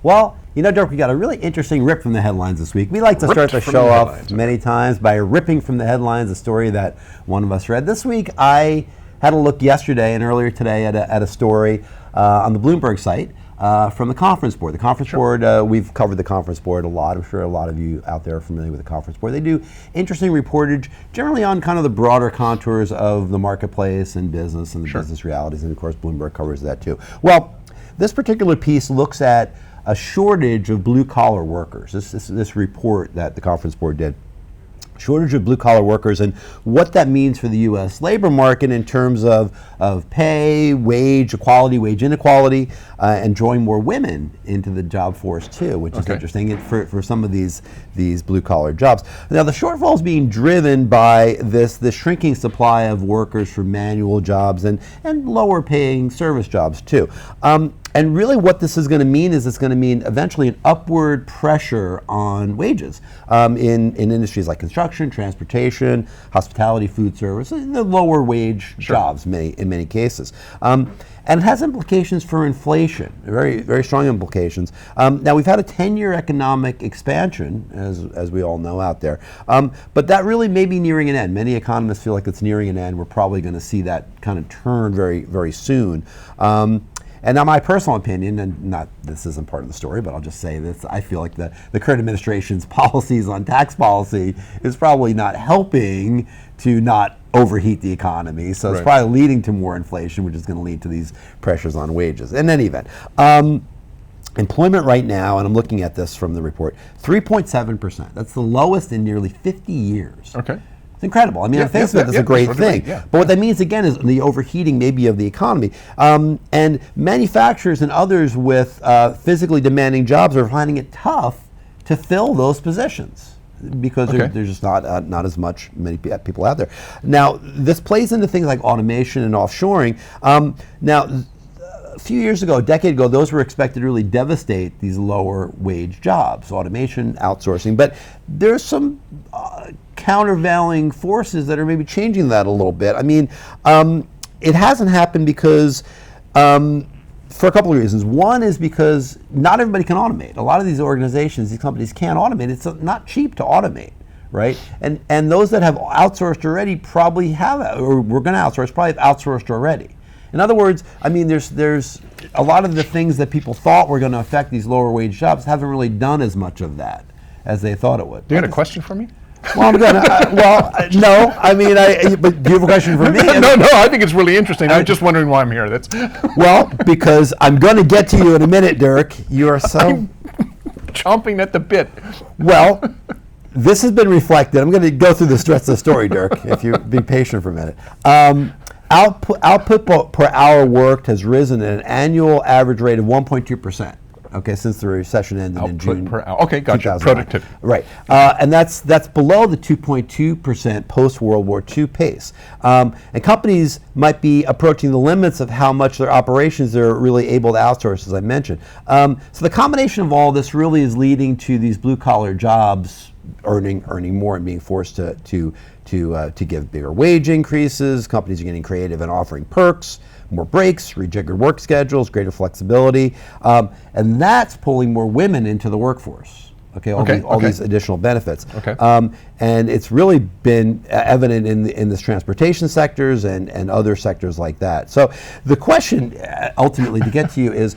Well, you know, Dirk, we got a really interesting rip from the headlines this week. We like to start the from show the off headlines, many times by ripping from the headlines a story that one of us read. This week, I had a look yesterday and earlier today at a story on the Bloomberg site from the Conference Board. The Conference Board, we've covered the Conference Board a lot. I'm sure a lot of you out there are familiar with the Conference Board. They do interesting reportage, generally on kind of the broader contours of the marketplace and business and the business realities, and of course Bloomberg covers that too. Well, this particular piece looks at a shortage of blue-collar workers. This report that the Conference Board did. Shortage of blue-collar workers and what that means for the U.S. labor market in terms of pay, wage equality, wage inequality, and drawing more women into the job force too, which is interesting for some of these blue-collar jobs. Now, the shortfall is being driven by this shrinking supply of workers for manual jobs and lower-paying service jobs too. And really what this is going to mean is it's going to mean eventually an upward pressure on wages in industries like construction, transportation, hospitality, food service, the lower wage jobs in many cases. And it has implications for inflation, very, very strong implications. Now we've had a 10-year economic expansion, as we all know out there, but that really may be nearing an end. Many economists feel like it's nearing an end. We're probably going to see that kind of turn very, very soon. And now my personal opinion, and this isn't part of the story, but I'll just say this, I feel like the current administration's policies on tax policy is probably not helping to not overheat the economy. So it's probably leading to more inflation, which is going to lead to these pressures on wages. In any event, employment right now, and I'm looking at this from the report, 3.7%. That's the lowest in nearly 50 years. Okay. It's incredible. I mean, on face of it, that's a great thing. But what that means, again, is the overheating maybe of the economy. And manufacturers and others with physically demanding jobs are finding it tough to fill those positions because there's just not as many people out there. Now, this plays into things like automation and offshoring. Now, a few years ago, a decade ago, those were expected to really devastate these lower wage jobs, automation, outsourcing. But there's some countervailing forces that are maybe changing that a little bit. I mean, it hasn't happened because, for a couple of reasons. One is because not everybody can automate. A lot of these organizations, these companies can't automate. It's not cheap to automate, right? And those that have outsourced already probably have, or we're going to outsource, probably have outsourced already. In other words, I mean, there's a lot of the things that people thought were going to affect these lower wage jobs haven't really done as much of that as they thought it would. Do you have a question for me? Well, I'm gonna. No. I mean, but do you have a question for me? No. I think it's really interesting. I'm just wondering why I'm here. That's well, because I'm going to get to you in a minute, Dirk. You are so I'm chomping at the bit. Well, this has been reflected. I'm going to go through the rest of the story, Dirk. If you be patient for a minute. Output per hour worked has risen at an annual average rate of 1.2%. Okay, since the recession ended in June. Per hour. Okay, gotcha. Productivity. Right, and that's below the 2.2% post-World War II pace. And companies might be approaching the limits of how much their operations are really able to outsource, as I mentioned. So the combination of all this really is leading to these blue-collar jobs earning more and being forced to give bigger wage increases. Companies are getting creative and offering perks, more breaks, rejiggered work schedules, greater flexibility, and that's pulling more women into the workforce. All these additional benefits. And it's really been evident in this transportation sectors and other sectors like that. So the question ultimately to get to you is,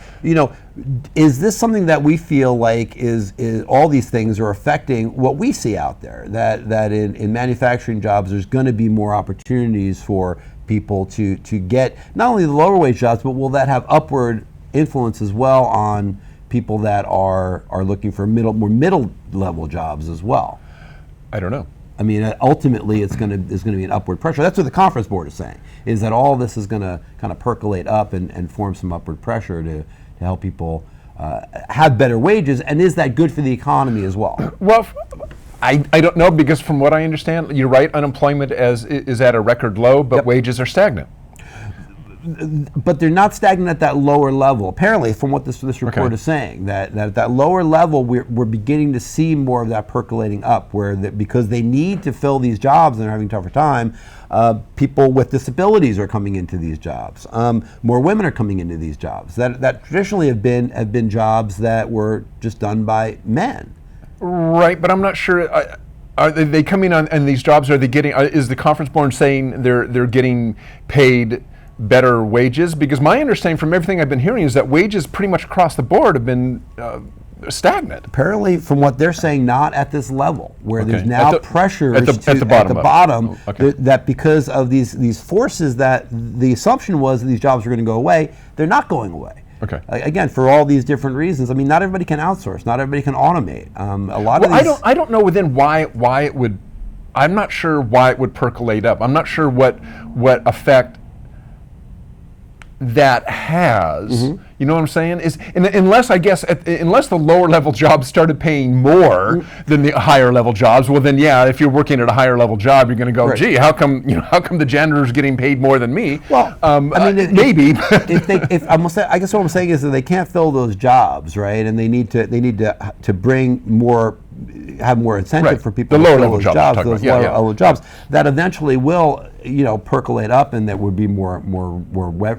is this something that we feel like is all these things are affecting what we see out there, that in manufacturing jobs there's going to be more opportunities for people to get not only the lower wage jobs, but will that have upward influence as well on people that are looking for more middle level jobs as well? I don't know. I mean, ultimately, there's going to be an upward pressure. That's what the Conference Board is saying, is that all this is going to kind of percolate up and form some upward pressure to help people have better wages. And is that good for the economy as well? Well, I don't know, because from what I understand, you're right, unemployment is at a record low, but wages are stagnant. but they're not stagnant at that lower level. Apparently, from what this report is saying, that at that lower level, we're beginning to see more of that percolating up, where because they need to fill these jobs and they're having a tougher time, people with disabilities are coming into these jobs. More women are coming into these jobs that traditionally have been jobs that were just done by men. Right, but I'm not sure. Are they coming on and these jobs? Are they getting? Is the conference board saying they're getting paid better wages? Because my understanding from everything I've been hearing is that wages pretty much across the board have been stagnant. Apparently, from what they're saying, not at this level, where there's now pressures at the bottom, that because of these forces, that the assumption was that these jobs are going to go away. They're not going away. Okay. Again, for all these different reasons. I mean, not everybody can outsource. Not everybody can automate. A lot of these. I don't know within why it would. I'm not sure why it would percolate up. I'm not sure what effect that has. Mm-hmm. You know what I'm saying? Unless I guess unless the lower level jobs started paying more than the higher level jobs, well then yeah, if you're working at a higher level job, you're going to go, gee, how come the janitor's getting paid more than me? Well, I mean, maybe. I guess what I'm saying is that they can't fill those jobs, right? And they need to bring more. Have more incentive for people the to lower fill level those jobs, those lower level jobs that eventually will, percolate up, and that would be more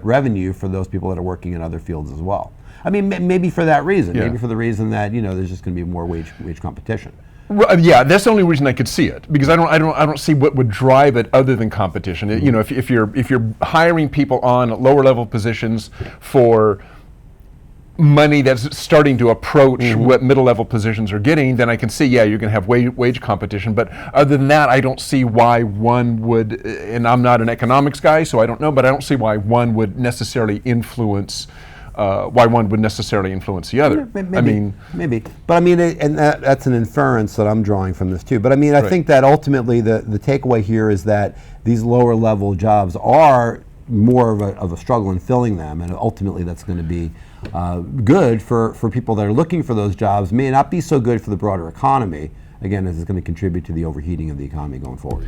revenue for those people that are working in other fields as well. I mean, maybe for that reason, maybe for the reason that there's just going to be more wage competition. Yeah, that's the only reason I could see it, because I don't see what would drive it other than competition. If you're hiring people on lower level positions for money that's starting to approach what middle-level positions are getting, then I can see, you're going to have wage competition. But other than that, I don't see why one would, and I'm not an economics guy, so I don't know, but I don't see why one would necessarily influence the other. Maybe. But I mean, and that's an inference that I'm drawing from this too. But I mean, I think that ultimately the takeaway here is that these lower-level jobs are more of a struggle in filling them, and ultimately that's going to be good for people that are looking for those jobs. May not be so good for the broader economy, again, as it's going to contribute to the overheating of the economy going forward.